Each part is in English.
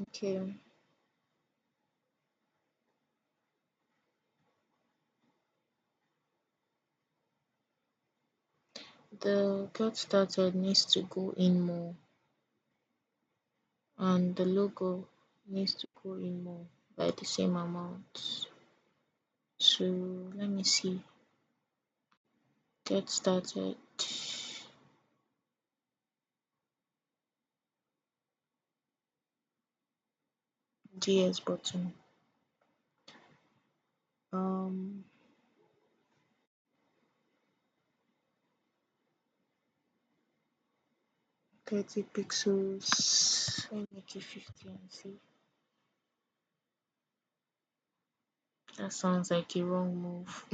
Okay. The Get Started needs to go in more, and the logo needs to go in more by the same amount. So let me see. Get Started. DS button. Um 30 pixels. Let me make it 50 and see. That sounds like a wrong move.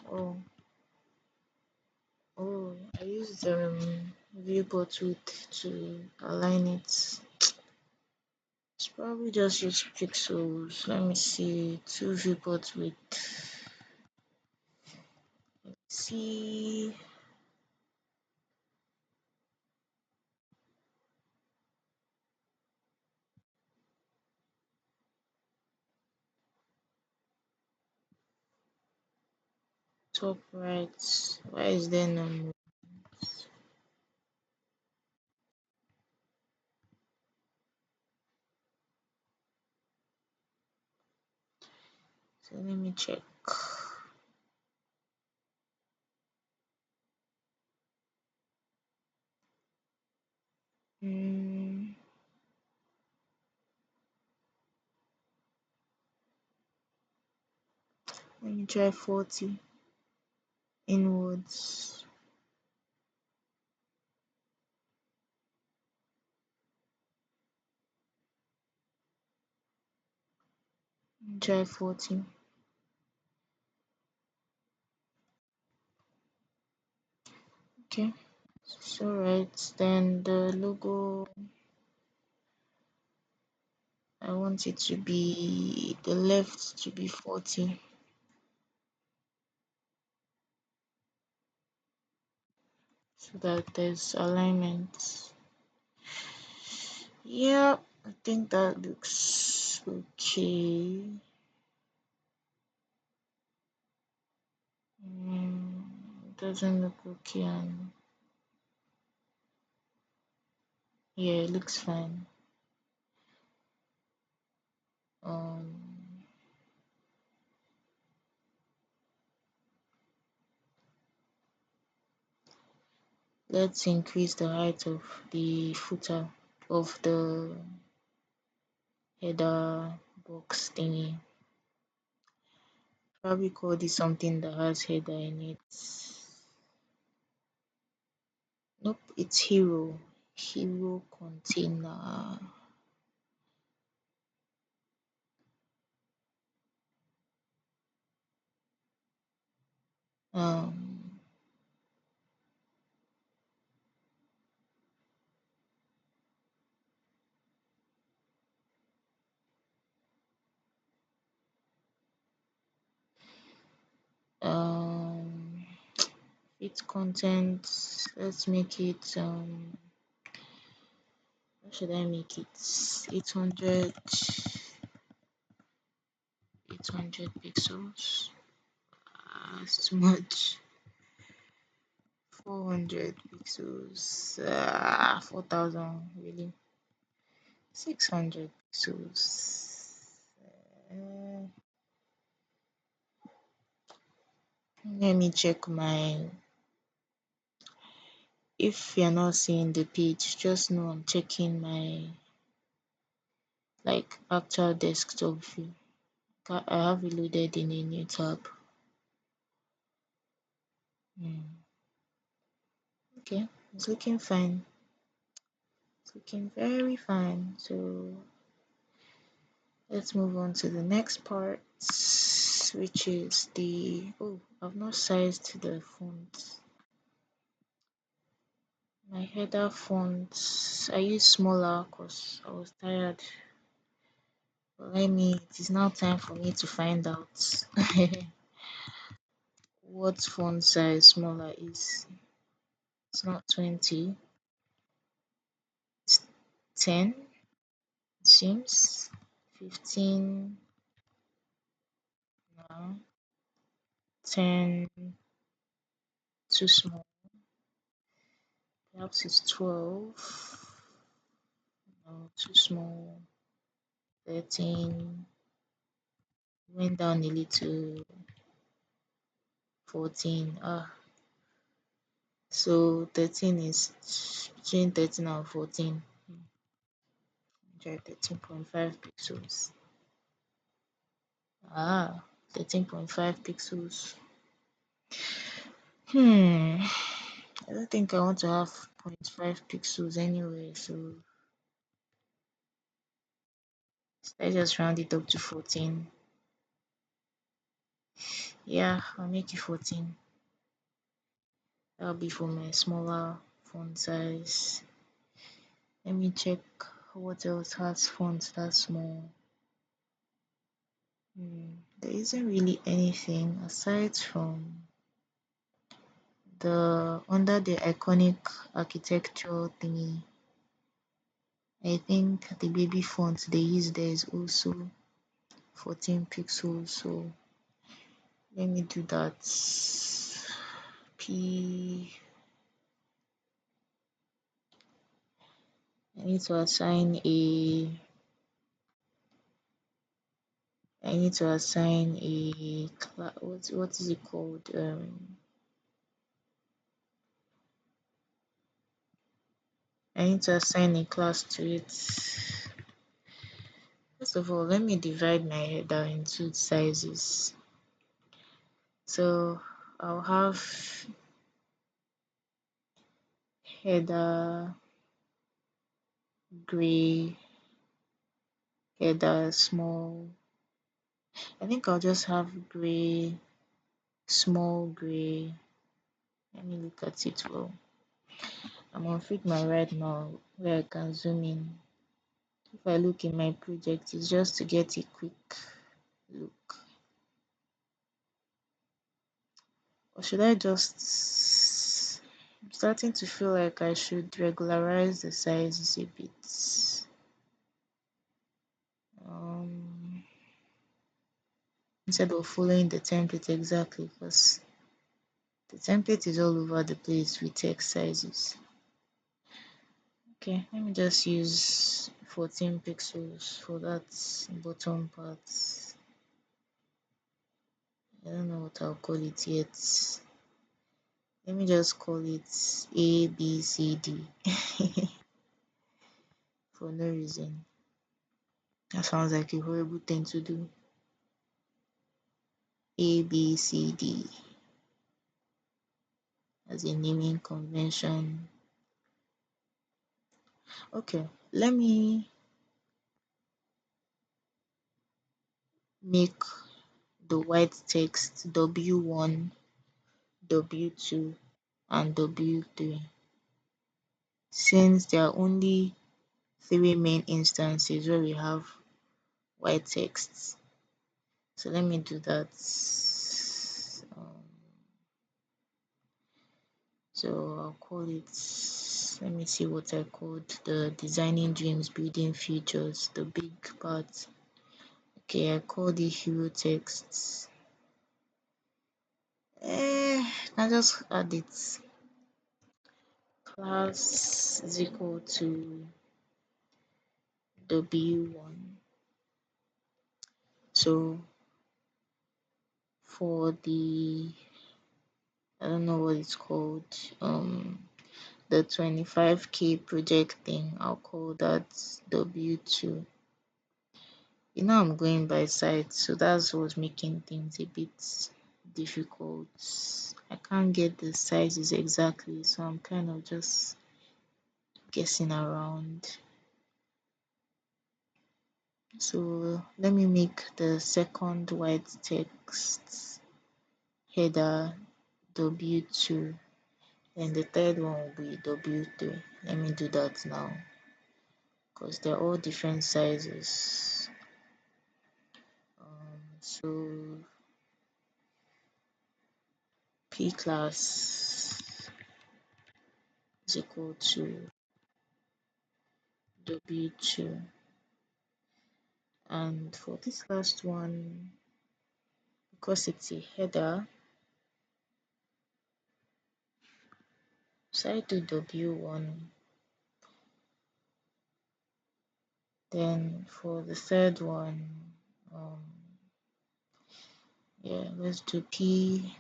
Oh, oh, I used viewport width to align it. It's probably just use pixels. Let me see. Two viewport width. See. Top right. Why is there no move? So let me check. Mm, let me try 40 inwards. Try 40. Okay. So right. Then the logo, I want it to be the left to be 40 so that there's alignment. Yeah, I think that looks okay. Doesn't look okay, and yeah, it looks fine. Um, let's increase the height of the footer of the header box thingy. Probably call this something that has header in it. Nope, it's hero container. Um, um, fit content. Let's make it. What should I make it? 800, 800 pixels. It's too much. 400 pixels. 4000. Really? 600 pixels. Uh, let me check my. If you're not seeing the page, just know I'm checking my like actual desktop view. I have it loaded in a new tab. Hmm. Okay, it's looking fine. It's looking very fine. So let's move on to the next part, which is the I've not sized the font. My header font, I use smaller because I was tired. But it is now time for me to find out what font size smaller is. It's not 20. It's 10, it seems. 15 no. 10 too small. Perhaps it's 12. No, too small. 13. Went down a little. 14. So 13 is between 13 and 14. Try 13.5 pixels. 13.5 pixels. I don't think I want to have zero point 0.5 pixels anyway, so let's just round it up to 14. Yeah, I'll make it 14. That'll be for my smaller font size. Let me check what else has fonts that small. There isn't really anything aside from the under the iconic architecture thingy. I think the baby font they use there is also 14 pixels, so let me do that. P I need to assign a class. What is it called? I need to assign a class to it. First of all, let me divide my header into sizes. So I'll have header gray, header small. I think I'll just have gray, small gray. Let me look at it well. I'm on Figma right now where I can zoom in. If I look in my project, it's just to get a quick look. Or should I just... I'm starting to feel like I should regularize the sizes a bit. Instead of following the template exactly, because the template is all over the place with text sizes. Okay, let me just use 14 pixels for that bottom part. I don't know what I'll call it yet. Let me just call it A, B, C, D for no reason. That sounds like a horrible thing to do. A, B, C, D as a naming convention. Okay, let me make the white text W1, W2, and W3. Since there are only 3 main instances where we have white text. So let me do that. So I'll call it, let me see what I called the designing dreams, building futures, the big part. Okay, I called it hero text. I just add it. Class is equal to W1. So for the, I don't know what it's called, the 25K project thing, I'll call that W2. I'm going by sight, so that's what's making things a bit difficult. I can't get the sizes exactly, so I'm kind of just guessing around. So let me make the second white text header W2, and the third one will be W3. Let me do that now because they're all different sizes. So P class is equal to W2. And for this last one, because it's a header, so I do W1. Then for the third one, um, yeah, let's do P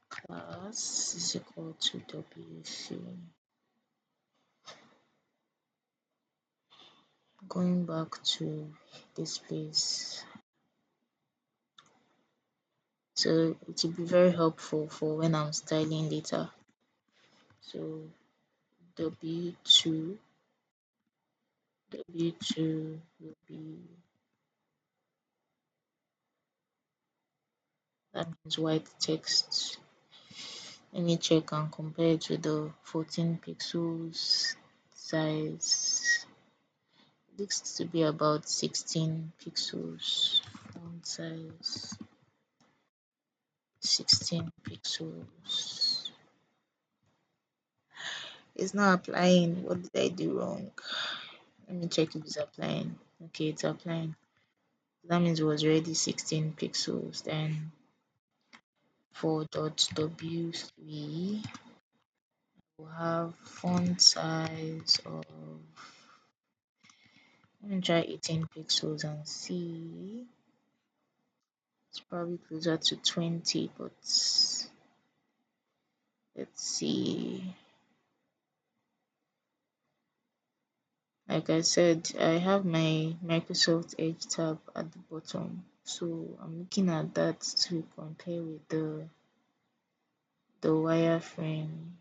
class is equal to W3. Going back to this place, so it will be very helpful for when I'm styling later. So W2 W2 will be, that means white text. Let me check and compare it with the 14 pixels size. It looks to be about 16 pixels font size. 16 pixels. It's not applying. What did I do wrong? Let me check if it's applying. Okay, it's applying. That means it was already 16 pixels. Then for .w3, we'll have font size of, let me try 18 pixels and see. It's probably closer to 20, but let's see. Like I said, I have my Microsoft Edge tab at the bottom, so I'm looking at that to compare with the wireframe.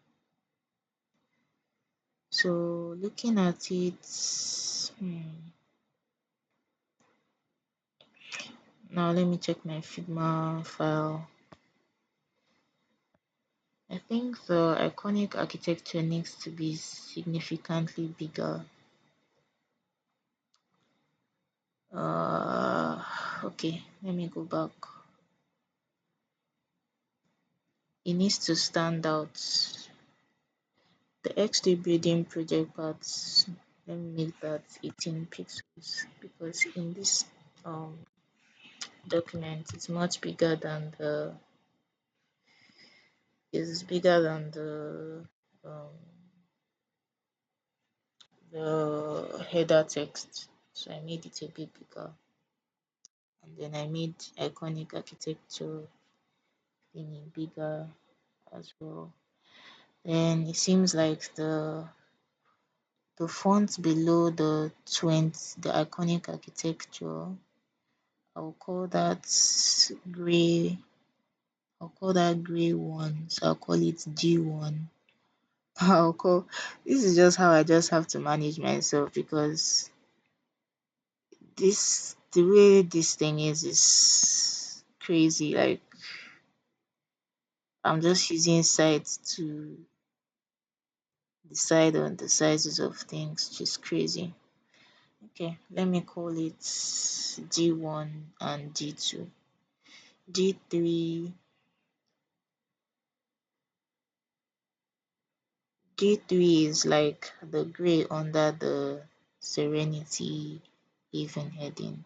So looking at it, now let me check my Figma file. I think the iconic architecture needs to be significantly bigger. Okay, let me go back. It needs to stand out. The XD building project parts, let me make that 18 pixels, because in this document it's much bigger than the header text. So I made it a bit bigger, and then I made iconic architecture thingy bigger as well. Then it seems like the font below the iconic architecture, I'll call that gray. I'll call that gray one. So I'll call it G1. I'll call, this is just how I just have to manage myself, because the way this thing is crazy. Like, I'm just using sites to decide on the sizes of things, which is crazy. Okay, let me call it G1 and G2. G3 G3 is like the gray under the Serenity even heading.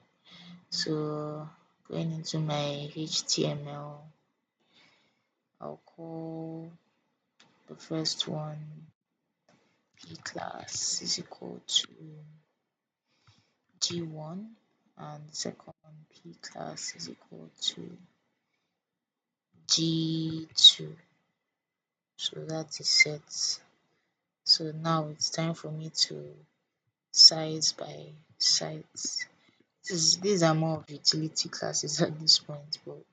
So going into my HTML, I'll call the first one P class is equal to G1, and the second one P class is equal to G2. So that is set. So now it's time for me to size by size. These are more of utility classes at this point, but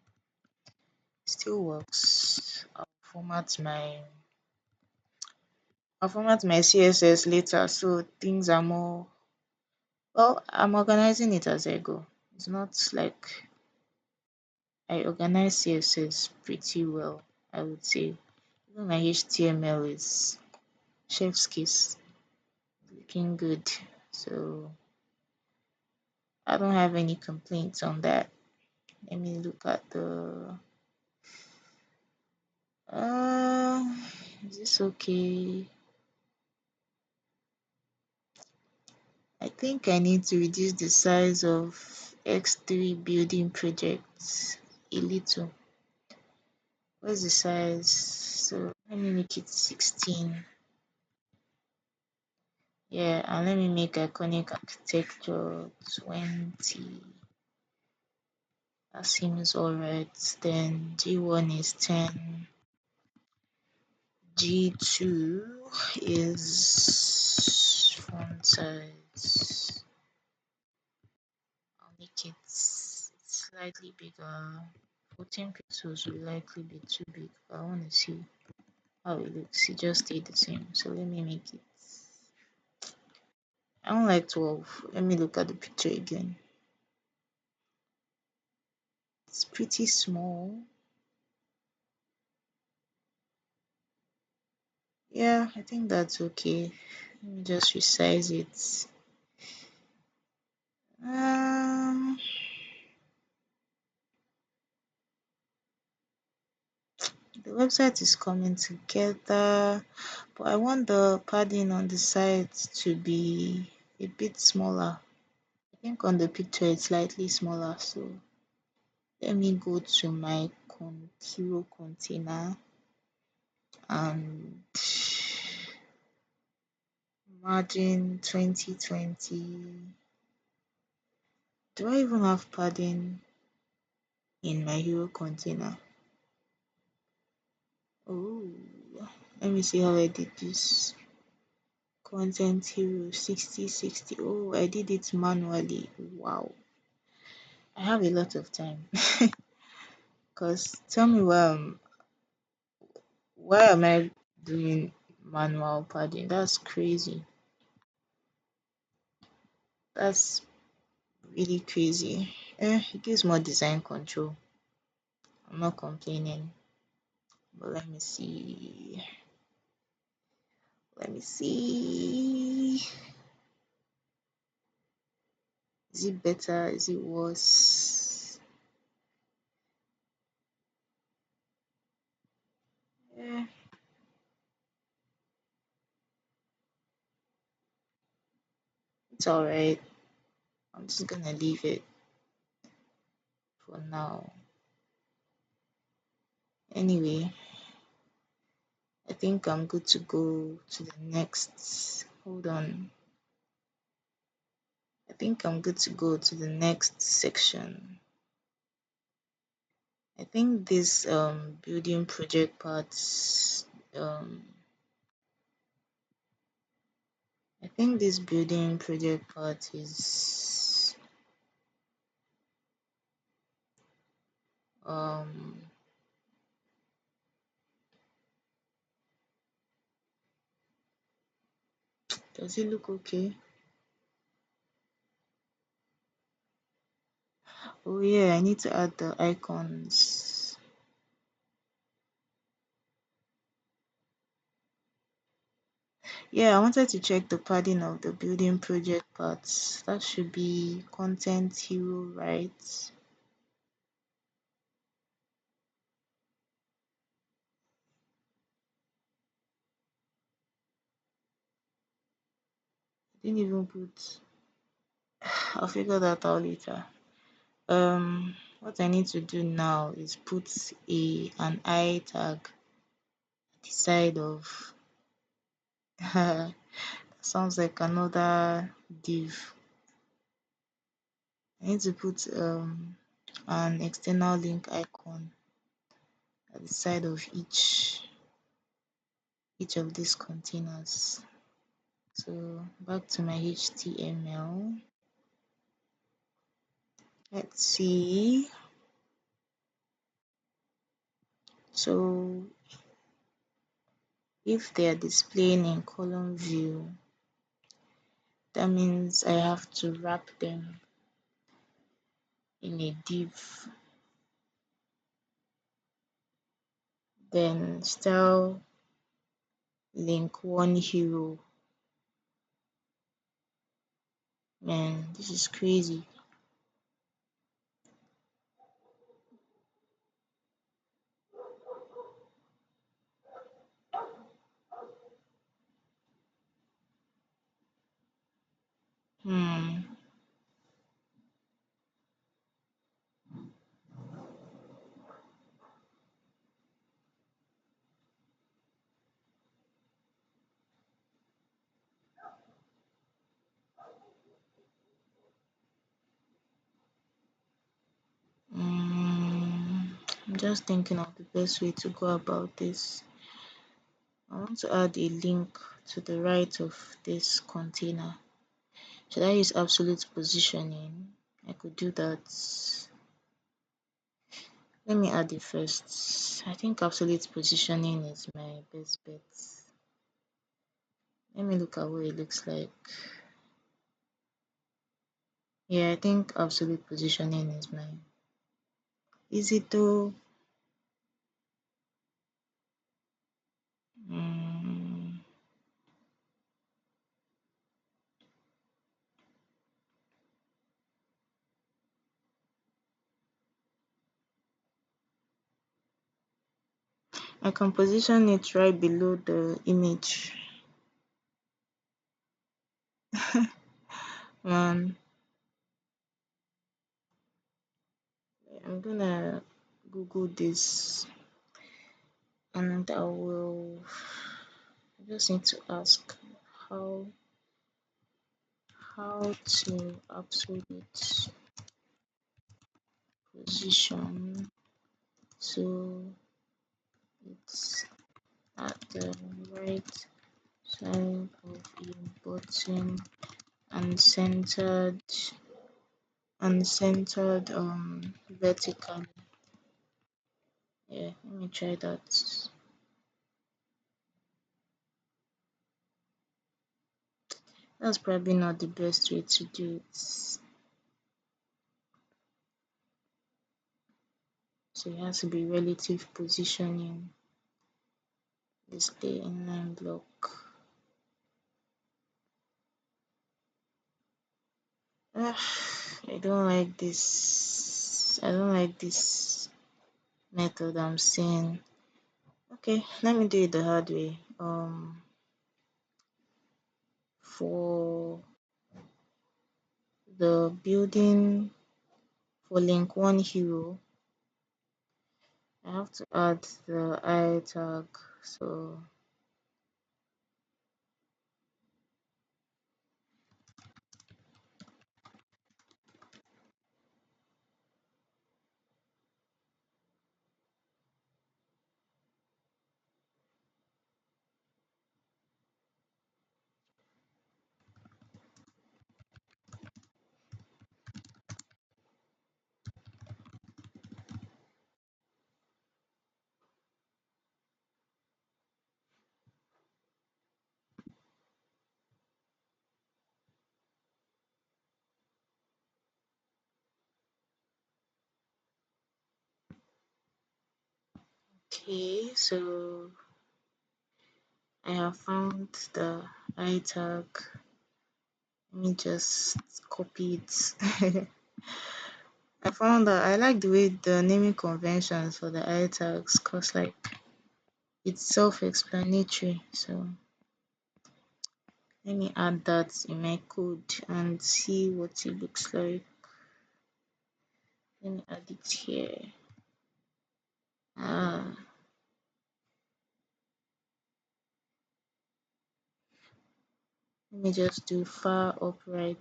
still works. I'll format my CSS later, so things are more, well, I'm organizing it as I go. It's not like, I organize CSS pretty well, I would say. Even my HTML is chef's kiss, looking good. So I don't have any complaints on that. Let me look at the is this okay? I think I need to reduce the size of X3 building projects a little. What's the size? So let me make it 16. Yeah, and let me make iconic architecture 20. That seems alright. Then G1 is 10. G2 is font size. I'll make it slightly bigger. 14 pixels will likely be too big, but I want to see how it looks. It just stayed the same. So let me make it. I don't like 12. Let me look at the picture again. It's pretty small. Yeah, I think that's okay. Let me just resize it. Um, the website is coming together, but I want the padding on the side to be a bit smaller. I think on the picture it's slightly smaller, so let me go to my hero container and margin 2020. Do I even have padding in my hero container? Oh, let me see how I did this. Content hero 6060. Oh, I did it manually. Wow, I have a lot of time. Because tell me why am I doing manual padding? That's crazy. That's really crazy. It gives more design control. I'm not complaining. But let me see. Let me see. Is it better? Is it worse? Yeah, it's alright. I'm just gonna leave it for now. Anyway, I think I'm good to go to the next. Hold on. I think I'm good to go to the next section. I think this building project parts I think this building project part is um does it look okay? Oh yeah, I need to add the icons. Yeah, I wanted to check the padding of the building project parts. That should be content hero, right? Didn't even put. I'll figure that out later. What I need to do now is put an I tag at the side of. Sounds like another div. I need to put an external link icon at the side of each of these containers. So back to my HTML. Let's see. So if they are displaying in column view, that means I have to wrap them in a div. Then style link one hero. Man, this is crazy. just thinking of the best way to go about this. I want to add a link to the right of this container. Should I use absolute positioning? I could do that. Let me add it first. I think absolute positioning is my best bet. Let me look at what it looks like. Yeah, I think absolute positioning is mine. Is it though? Mm, I can position it right below the image. Man, I'm gonna Google this and I just need to ask how how to absolute position so it's at the right side of your button and centered vertically. Yeah, let me try that. That's probably not the best way to do it. So it has to be relative positioning, display inline block. I don't like this. I don't like this method I'm seeing. Okay, let me do it the hard way. For the building for link one hero, I have to add the I tag. So okay, so I have found the I tag. Let me just copy it. I found that I like the way the naming conventions for the I tags because like it's self-explanatory. So let me add that in my code and see what it looks like. Let me add it here. Ah, let me just do far upright.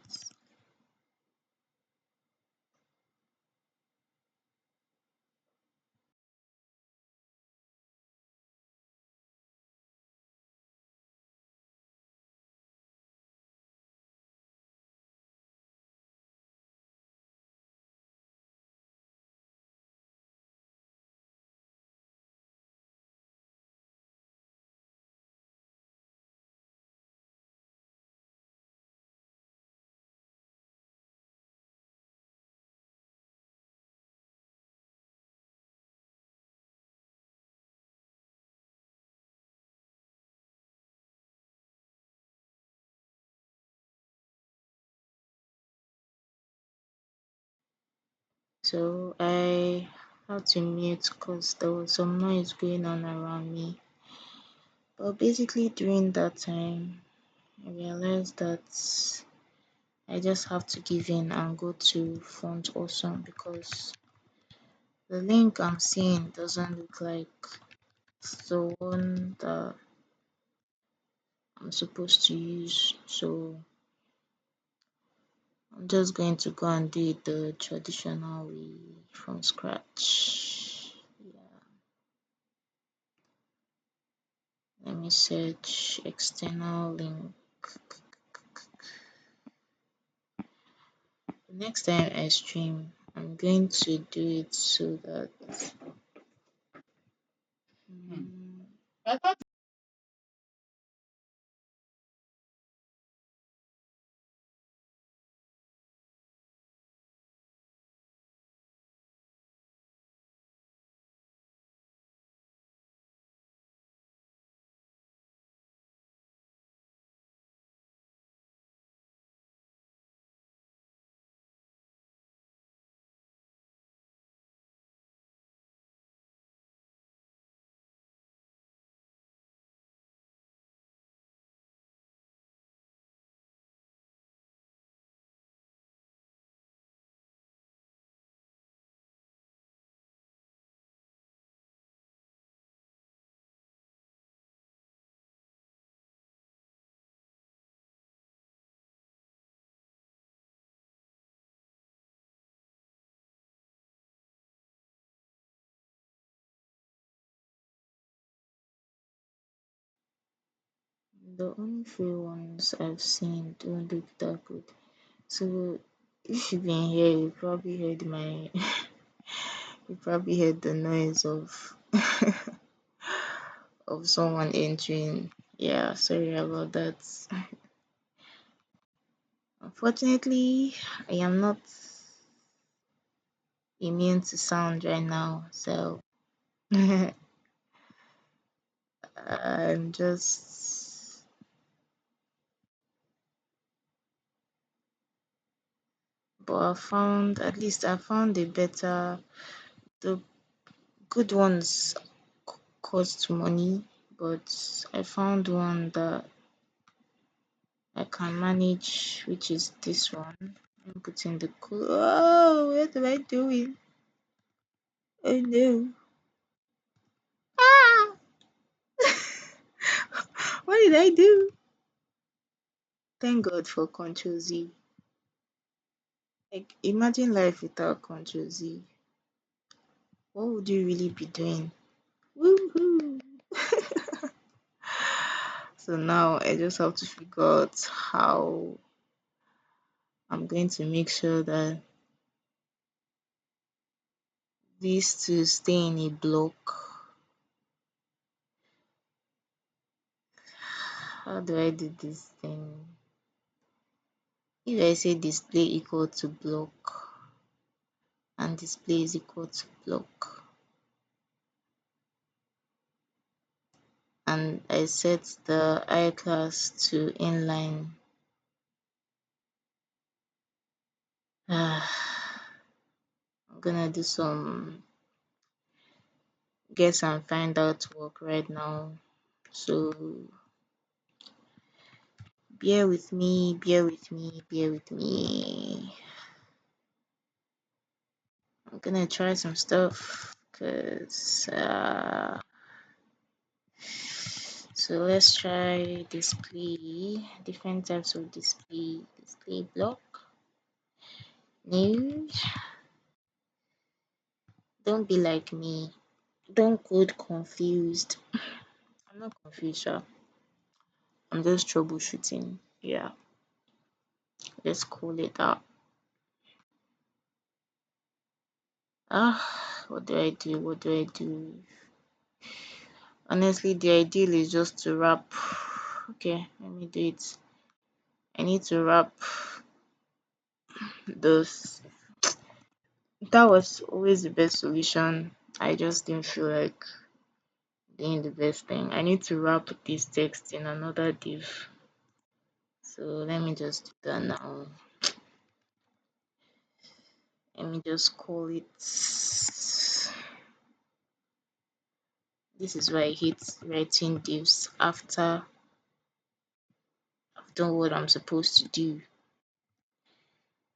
So I had to mute because there was some noise going on around me. But basically during that time, I realized that I just have to give in and go to Font Awesome because the link I'm seeing doesn't look like the one that I'm supposed to use. So I'm just going to go and do it the traditional way from scratch. search external link. Next time I stream, I'm going to do it so that mm, the only free ones I've seen don't look that good. So if you've been here, you probably heard my you probably heard the noise of of someone entering. Yeah, sorry about that. Unfortunately, I am not immune to sound right now, so I'm just but I found at least I found a better the good ones cost money, but I found one that I can manage, which is this one. I'm putting the code. Oh, what am I doing? Oh no. Ah! What did I do? Thank God for Control Z. Like, imagine life without Control Z. What would you really be doing? Woohoo! So now I just have to figure out how I'm going to make sure that these two stay in a block. How do I do this thing? If I say display equal to block and display is equal to block and I set the I class to inline. I'm gonna do some guess and find out work right now. So bear with me, bear with me, bear with me. I'm gonna try some stuff because so let's try display different types of display block new. Don't be like me, don't code confused. I'm not confused sha. I'm just troubleshooting. Yeah, let's call it that. What do I do, what do I do? Honestly, the ideal is just to wrap. Okay, let me do it. I need to wrap those. That was always the best solution. I just didn't feel like doing the best thing. I need to wrap this text in another div. So let me just do that now. Let me just call it. This is why I hate writing divs after I've done what I'm supposed to do.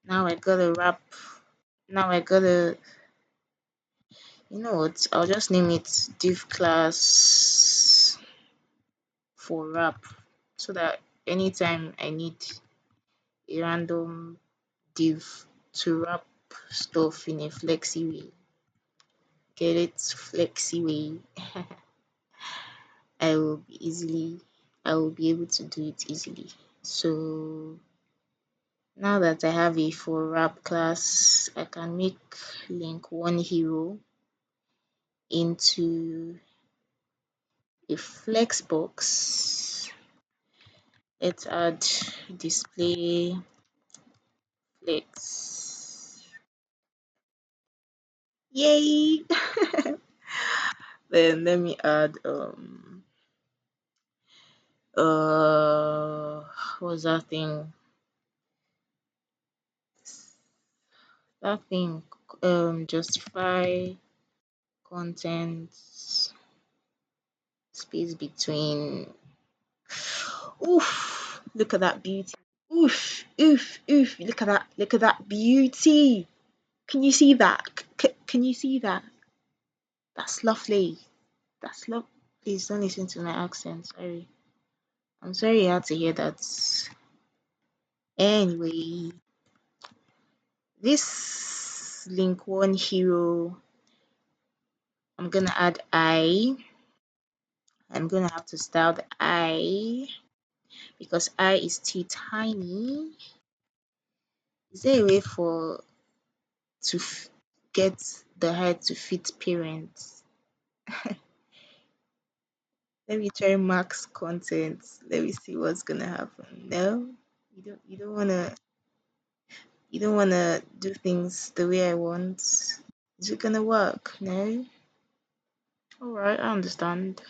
Now I gotta wrap. Now I gotta. You know what? I'll just name it div class for wrap so that anytime I need a random div to wrap stuff in a flexi way. Get it? Flexi way. I will be able to do it easily. So now that I have a full wrap class, I can make link one hero into a flex box. Let's add display flex. Yay! Then let me add uh what's that thing? That thing justify content space between. Oof! Look at that beauty. Oof! Oof! Oof! Look at that! Look at that beauty! Can you see that? Can you see that? That's lovely. That's love. Please don't listen to my accent. Sorry. I'm sorry you had to hear that. Anyway, this link one hero, I'm gonna add I. I'm gonna have to style the I because I is too tiny. Is there a way for to get the height to fit parents? Let me try max content. Let me see what's gonna happen. No, you don't wanna do things the way I want. Is it gonna work? No? Alright, I understand.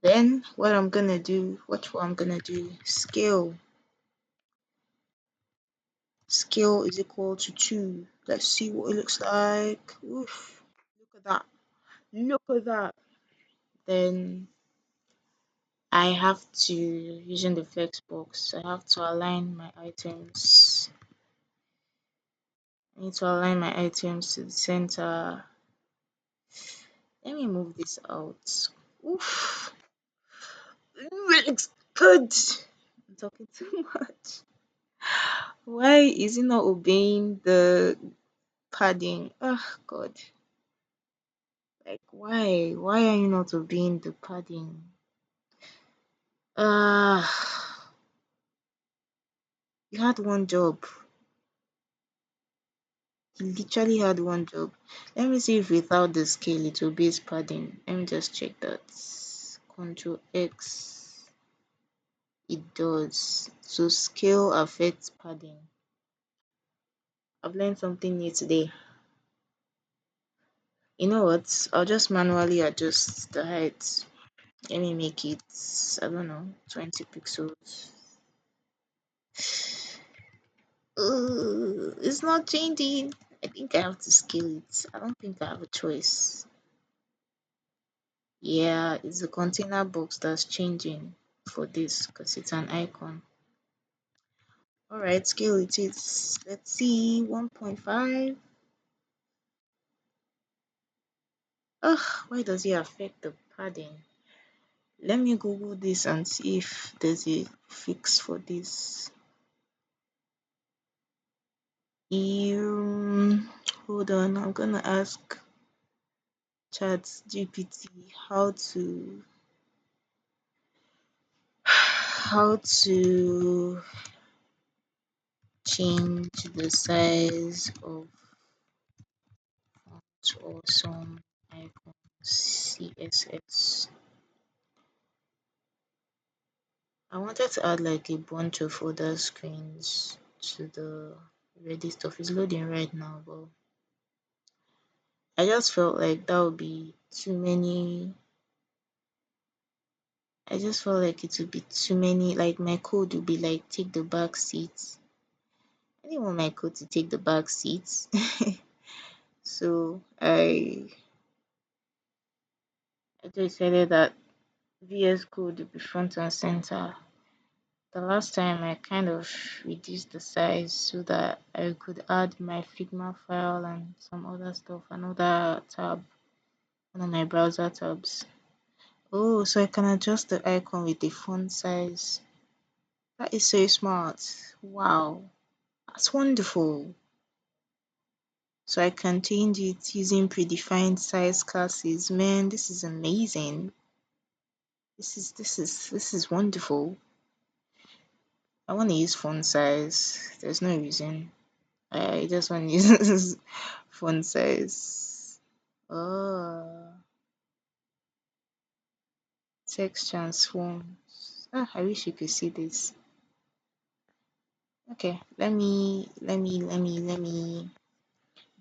Then what I'm gonna do, watch what I'm gonna do. Scale is equal to 2. Let's see what it looks like. Oof. Look at that. Look at that. Then I have to, using the flex box, I have to align my items. I need to align my items to the center. Let me move this out. Oof. Ooh, it looks good. I'm talking too much. Why is it not obeying the padding? Oh God. Like why? Why are you not obeying the padding? Uh you had one job. You literally had one job. Let me see if without the scale it obeys padding. Let me just check that. Control X. It does. So scale affects padding. I've learned something new today. You know what? I'll just manually adjust the height. Let me make it, I don't know, 20 pixels. It's not changing. I think I have to scale it. I don't think I have a choice. Yeah, it's the container box that's changing for this because it's an icon. Alright, scale it is. Let's see, 1.5. Ugh, why does it affect the padding? Let me Google this and see if there's a fix for this. Hold on, I'm gonna ask ChatGPT how to change the size of font or some icons CSS. I wanted to add like a bunch of other screens to the Ready stuff. Is loading right now, but I just felt like that would be too many. I just felt like it would be too many. Like my code would be like take the back seats. I didn't want my code to take the back seats. So I decided that VS Code would be front and center. The last time I kind of reduced the size so that I could add my Figma file and some other stuff, another tab, one of my browser tabs. Oh, so I can adjust the icon with the font size. That is so smart. Wow, that's wonderful. So I can change it using predefined size classes. Man, this is amazing. This is wonderful. I want to use font size. There's no reason. I just want to use font size. Oh, text transforms. Ah, I wish you could see this. Okay, let me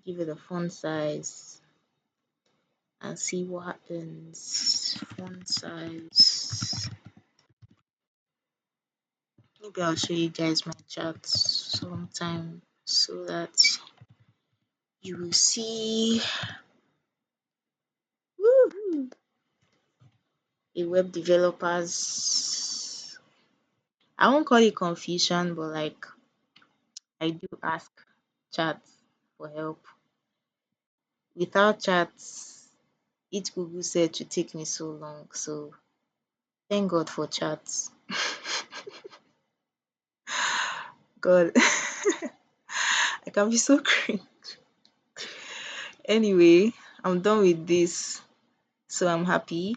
give it a font size and see what happens. Font size. Maybe I'll show you guys my charts sometime so that you will see. Woo! A web developers. I won't call it confusion, but like I do ask chats for help. Without chats, each Google search would take me so long. So thank God for chats. God, I can be so cringe. Anyway, I'm done with this. So I'm happy.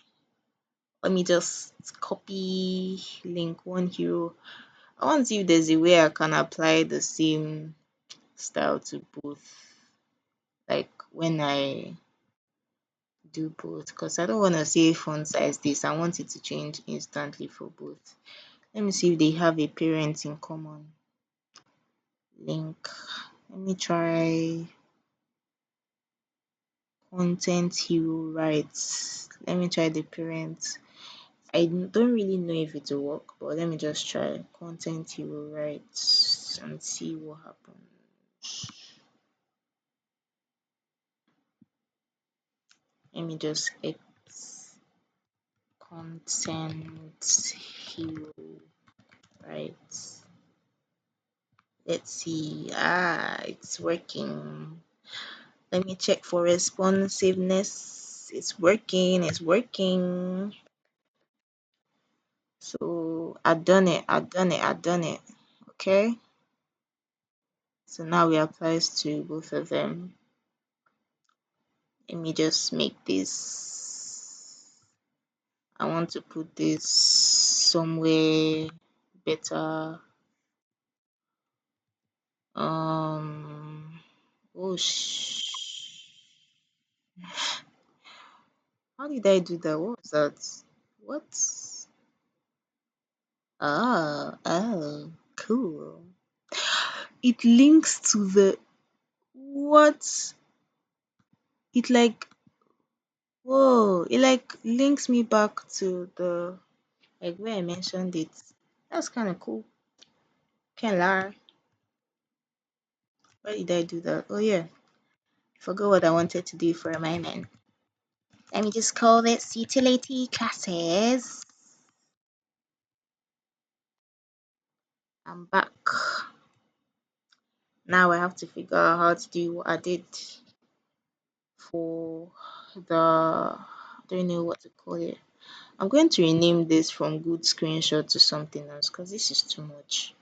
Let me just copy link one hero. I want to see if there's a way I can apply the same style to both. Like when I do both, because I don't want to say font size this. I want it to change instantly for both. Let me see if they have a parent in common. Link. Let me try content hero rights. Let me try the parent. I don't really know if it will work, but let me just try content hero rights and see what happens. Let me just X content hero rights. Let's see. Ah, it's working. Let me check for responsiveness. It's working. It's working. So I've done it. I've done it. I've done it. Okay. So now it applies to both of them. Let me just make this. I want to put this somewhere better. Oh how did I do that? What was that? What? Oh, cool. It links to the what? It like whoa! It like links me back to the like where I mentioned it. That's kind of cool. Can't lie. Why did I do that? Oh yeah, forgot what I wanted to do for my man. Let me just call this utility classes. I'm back. Now I have to figure out how to do what I did for the I don't know what to call it. I'm going to rename this from good screenshot to something else because this is too much.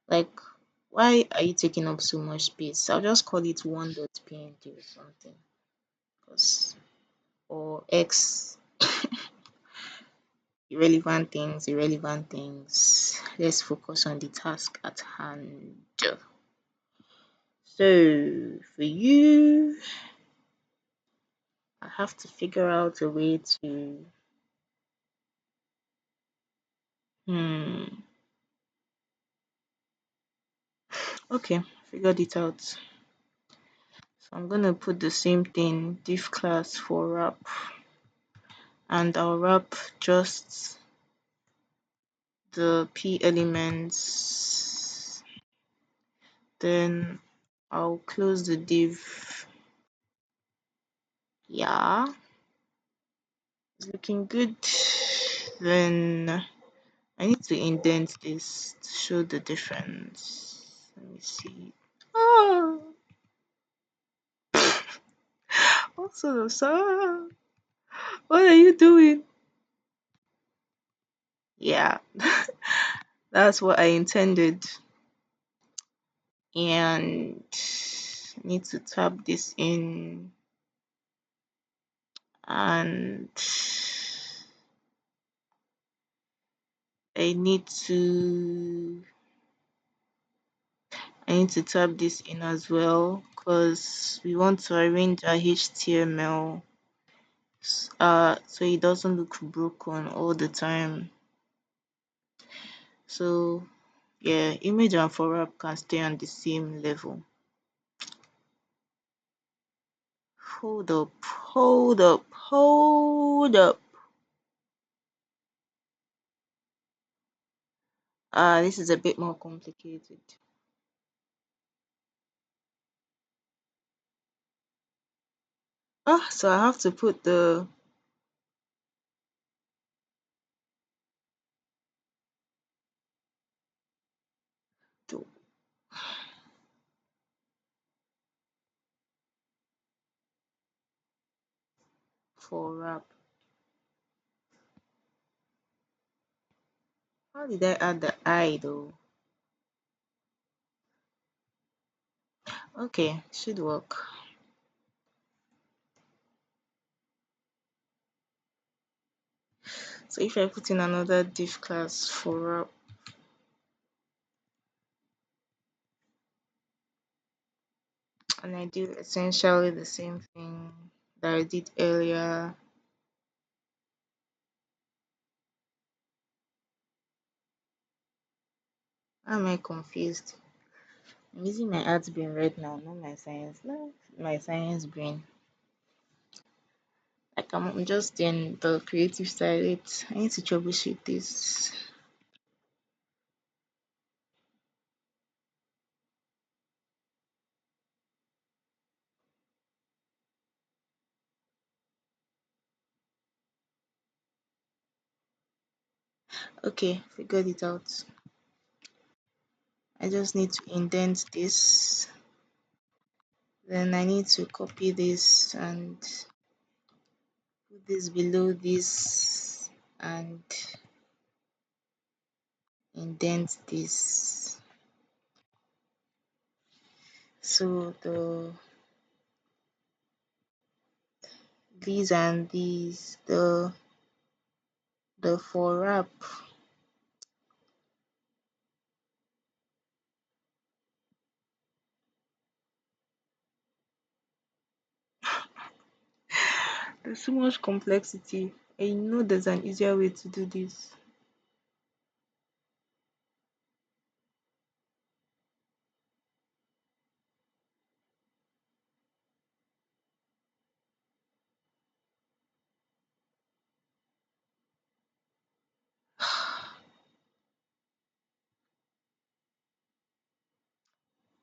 Like, why are you taking up so much space? I'll just call it one.png or something. Cause or X irrelevant things. Let's focus on the task at hand. So for you, I have to figure out a way to hmm okay, figured it out. So I'm gonna put the same thing, div class for wrap, and I'll wrap just the p elements. Then I'll close the div. Yeah, it's looking good. Then I need to indent this to show the difference. Let me see. Oh, what sort of sound? What are you doing? Yeah, that's what I intended. And need to tap this in and I need to I need to tap this in as well because we want to arrange our HTML so it doesn't look broken all the time. So yeah, image and for wrap can stay on the same level. Hold up, hold up, hold up. This is a bit more complicated. So I have to put the to- for wrap. How did I add the I though? Okay, should work. So if I put in another div class for wrap, and I do essentially the same thing that I did earlier. Why am I confused? I'm using my arts brain right now, not my science. No, my science brain. Like I'm just in the creative side. I need to troubleshoot this. Okay, figured it out. I just need to indent this. Then I need to copy this and put this below this and indent this. So these and these, the for wrap. There's so much complexity. I know there's an easier way to do this.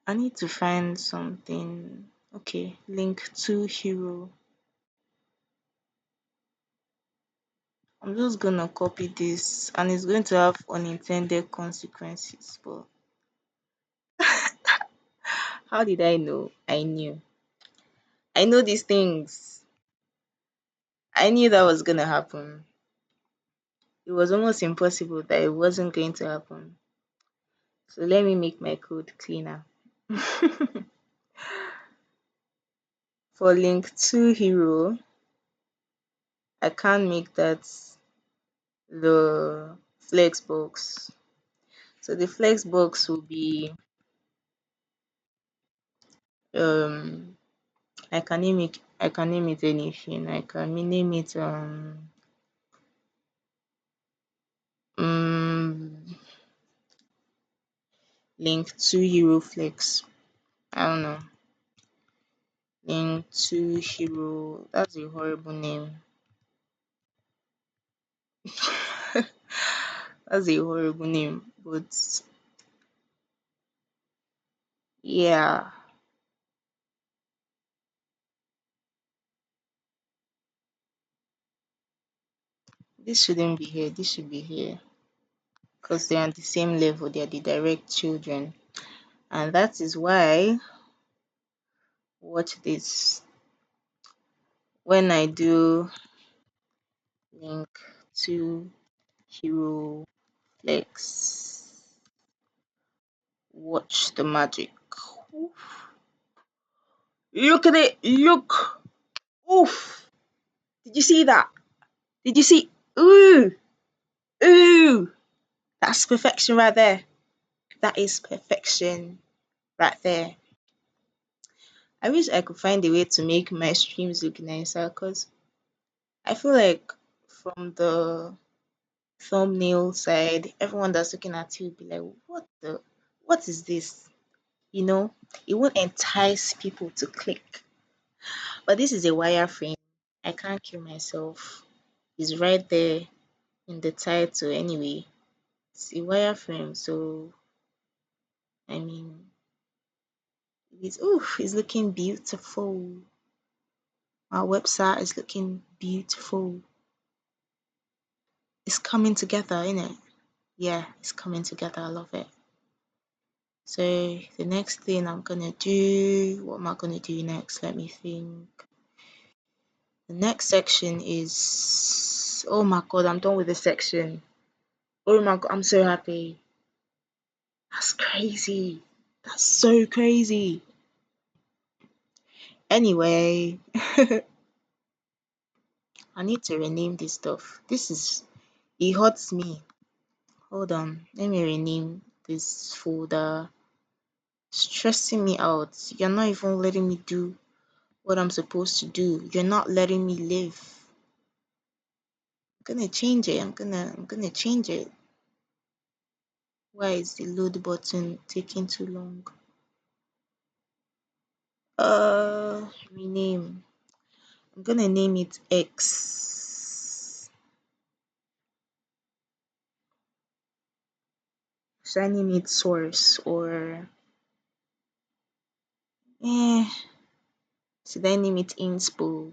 I need to find something. Okay, link to hero. I'm just gonna copy this and it's going to have unintended consequences. But how did I know? I knew. I know these things. I knew that was gonna happen. It was almost impossible that it wasn't going to happen. So let me make my code cleaner. For link to hero, I can't make that the flex box. So the flex box will be um I can name it anything. I can name it um link to hero flex. I don't know. Link to hero. That's a horrible name. That's a horrible name. But yeah, this shouldn't be here. This should be here. Because they're on the same level. They're the direct children. And that is why watch this. When I do link to hero flex, watch the magic. Look at it. Look. Oof. Did you see that? Did you see? Ooh. Ooh. That's perfection right there. That is perfection right there. I wish I could find a way to make my streams look nicer because I feel like from the thumbnail side, everyone that's looking at you will be like, what is this? You know, it won't entice people to click. But this is a wireframe. I can't kill myself. It's right there in the title anyway. It's a wireframe, so I mean, it's looking beautiful. Our website is looking beautiful. It's coming together, isn't it? Yeah, it's coming together. I love it. So the next thing I'm gonna do, what am I gonna do next? Let me think. The next section is, oh my god, I'm done with this section. Oh my god, I'm so happy. That's crazy. That's so crazy. Anyway, I need to rename this stuff. It hurts me. Hold on, let me rename this folder. Stressing me out. You're not even letting me do what I'm supposed to do. You're not letting me live. I'm gonna change it. I'm gonna change it. Why is the load button taking too long? Rename. I'm gonna name it X. Should I name it source or eh? Should I name it inspo?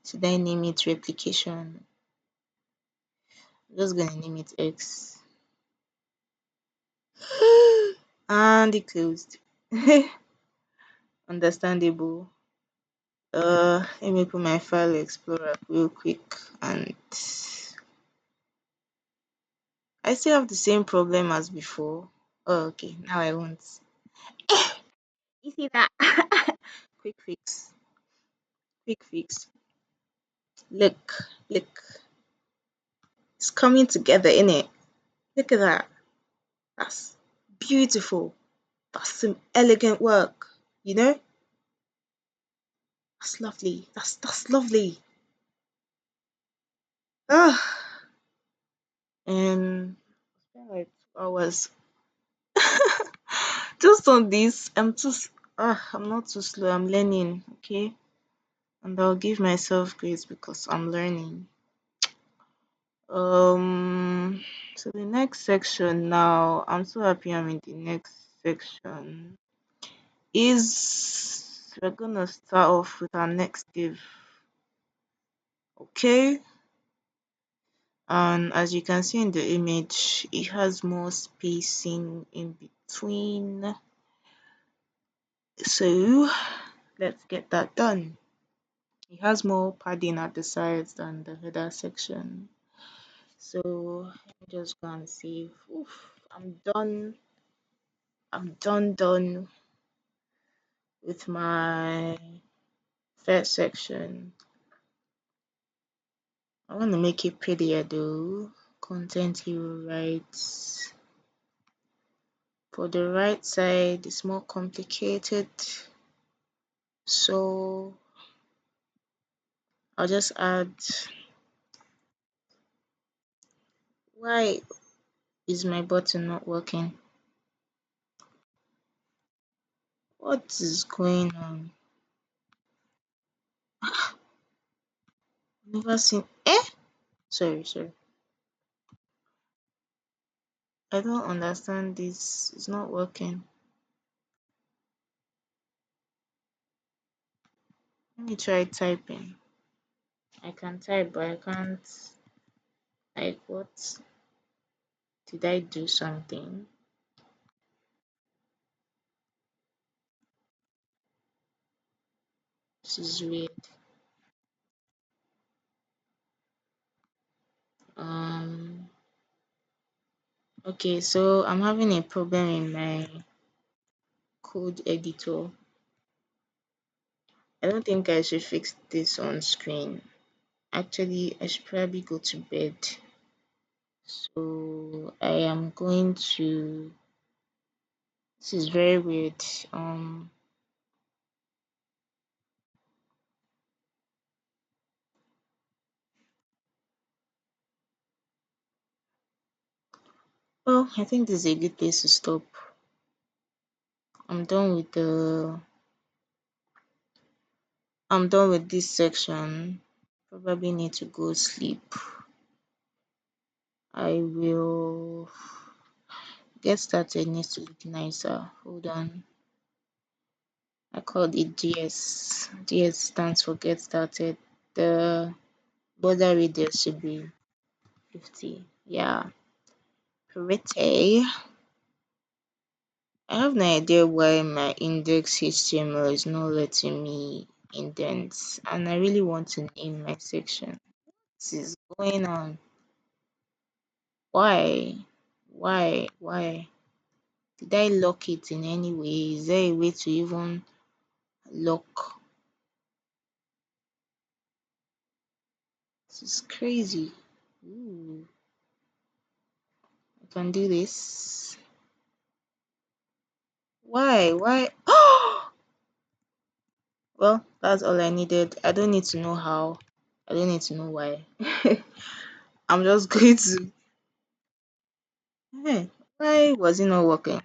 Should I name it replication? I'm just gonna name it X. And it closed. Understandable. Let me put my file explorer real quick, and I still have the same problem as before. Oh, okay, now I won't. You see that? quick fix. Quick fix. Look. It's coming together, innit? Look at that. That's beautiful. That's some elegant work. You know? That's lovely. That's lovely. Ah, and I spent like 2 hours just on this. I'm not too slow. I'm learning, okay? And I'll give myself grace because I'm learning. Um, so the next section now, I'm so happy I'm in the next section. Is we're gonna start off with our next div, okay? And as you can see in the image, it has more spacing in between. So let's get that done. It has more padding at the sides than the header section. So let me just go and save. Oof, I'm done. I'm done with my first section. I want to make it prettier though. Content hero rights. For the right side, it's more complicated. So I'll just add. Why is my button not working? What is going on? Never seen. Eh? Sorry. I don't understand this. It's not working. Let me try typing. I can type, but I can't. Like, what? Did I do something? This is weird. Um. Okay, so I'm having a problem in my code editor. I don't think I should fix this on screen. Actually, I should probably go to bed So I am going to, this is very weird. Um well, I think this is a good place to stop. I'm done with the I'm done with this section. Probably need to go sleep. I will get started needs to look nicer. Hold on. I called it GS. GS stands for get started. The border radius should be 50. Yeah. Pretty. I have no idea why my index HTML is not letting me indent, and I really want to name my section. What is going on? Why? Why? Did I lock it in any way? Is there a way to even lock? This is crazy. Ooh, I can do this. Why? Well, that's all I needed. I don't need to know how. I don't need to know why. I'm just going to. Hey, why was it not working?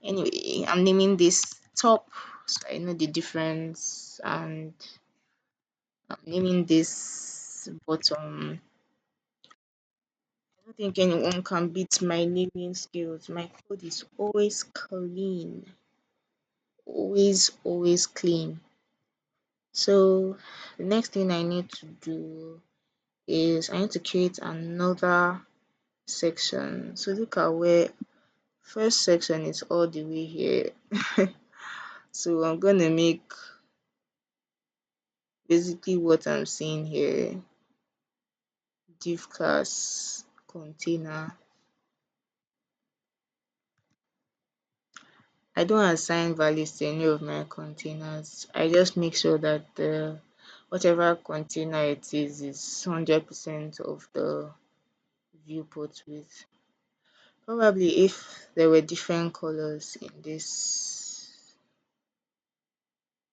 Anyway, I'm naming this top so I know the difference, and I'm naming this bottom. I don't think anyone can beat my naming skills. My code is always clean. Always clean. So the next thing I need to do is I need to create another section. So look at where first section is all the way here. So I'm gonna make basically what I'm seeing here div class container. I don't assign values to any of my containers. I just make sure that the whatever container it is 100% of the viewport width. Probably if there were different colors in this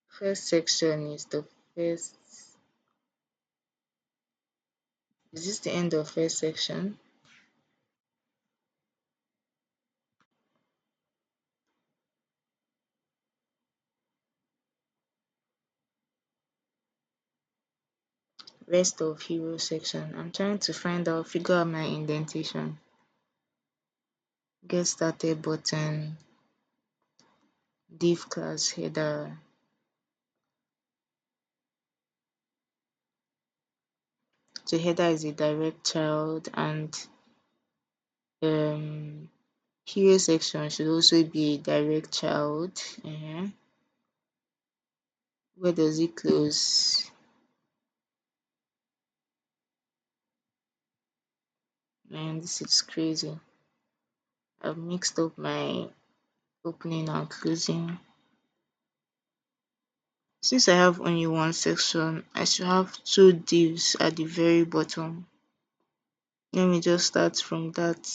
first section is the first, is this the end of first section? Rest of hero section. I'm trying to find out, figure out my indentation. Get started button, div class header. So header is a direct child, and um hero section should also be a direct child. Where does it close? Man, this is crazy. I've mixed up my opening and closing. Since I have only one section, I should have two divs at the very bottom. Let me just start from that.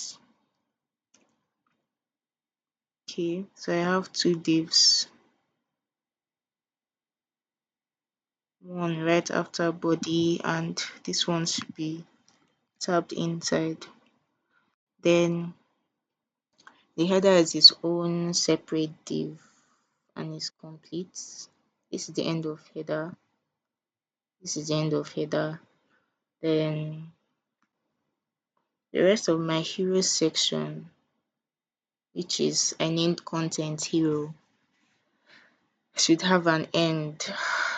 Okay, so I have two divs. One right after body, and this one should be tabbed inside. Then the header is its own separate div and is complete. This is the end of header. This is the end of header. Then the rest of my hero section, which is I named content hero, should have an end.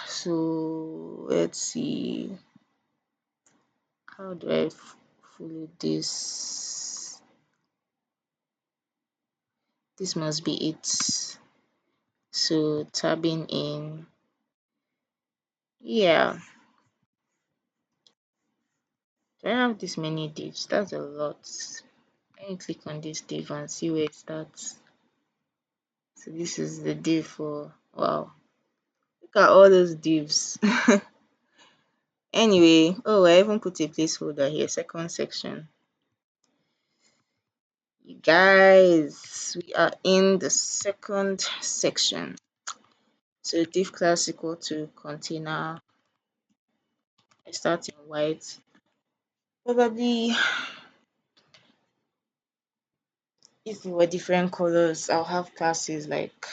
So let's see, how do I follow this? This must be it. So tabbing in, yeah. Do I have this many divs? That's a lot. Let me click on this div and see where it starts. So this is the div for, wow, look at all those divs. Anyway, oh, I even put a placeholder here, second section. guys, we are in the second section. So div class equal to container. I start in white. Probably if it were different colors, I'll have classes like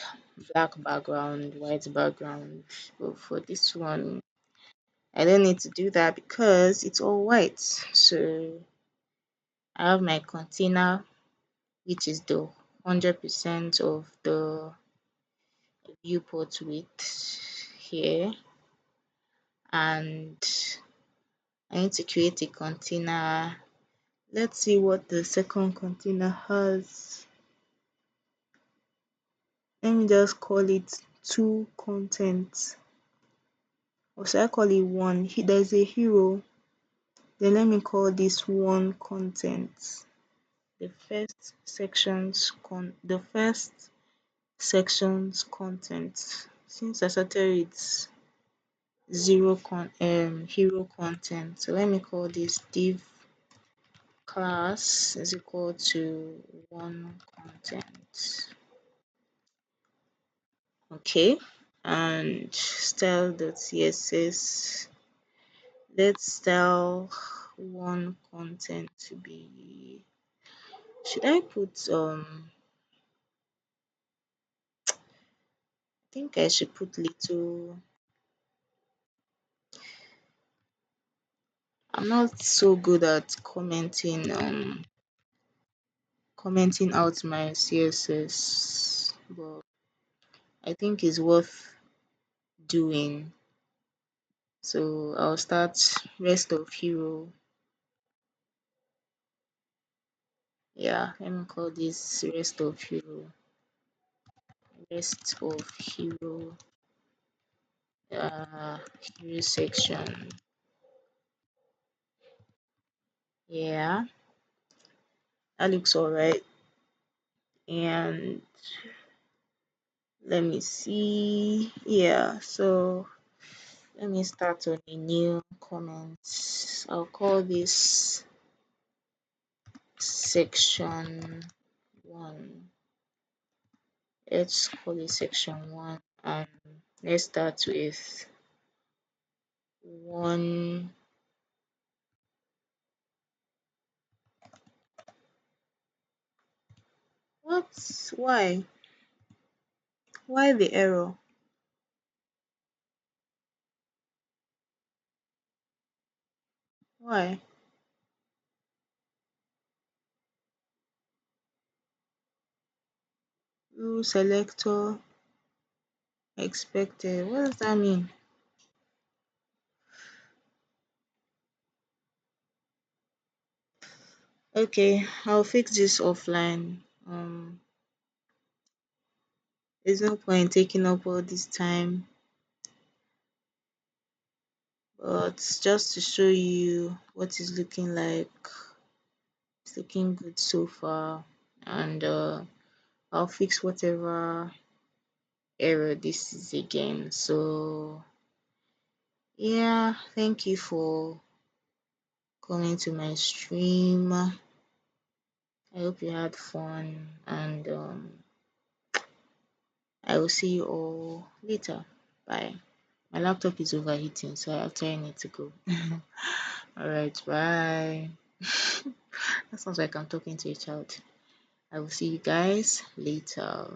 black background, white background. But for this one, I don't need to do that because it's all white. So I have my container, which is the 100% of the viewport width here, and I need to create a container. Let's see what the second container has. Let me just call it two contents, or should I call it one? There's a hero, then let me call this one content. The first section's content. Since I started it's hero content, so let me call this div class is equal to one content. Okay, and style.css, let's style one content to be, should I put I think I should put little. I'm not so good at commenting out my CSS, but I think it's worth doing. So I'll start rest of hero. Yeah, let me call this rest of hero. Rest of hero. Hero section. Yeah, that looks alright. And let me see. Yeah, so let me start on a new comment. I'll call this section 1. Let's call it section 1, and let's start with one. What? Why the error? Why? Rule selector expected. What does that mean? Okay, I'll fix this offline. There's no point taking up all this time, but just to show you what it's looking like. It's looking good so far, and I'll fix whatever error this is again. So yeah, thank you for coming to my stream. I hope you had fun, and I will see you all later. Bye. My laptop is overheating, so I actually need to go. Alright, bye. That sounds like I'm talking to a child. I will see you guys later.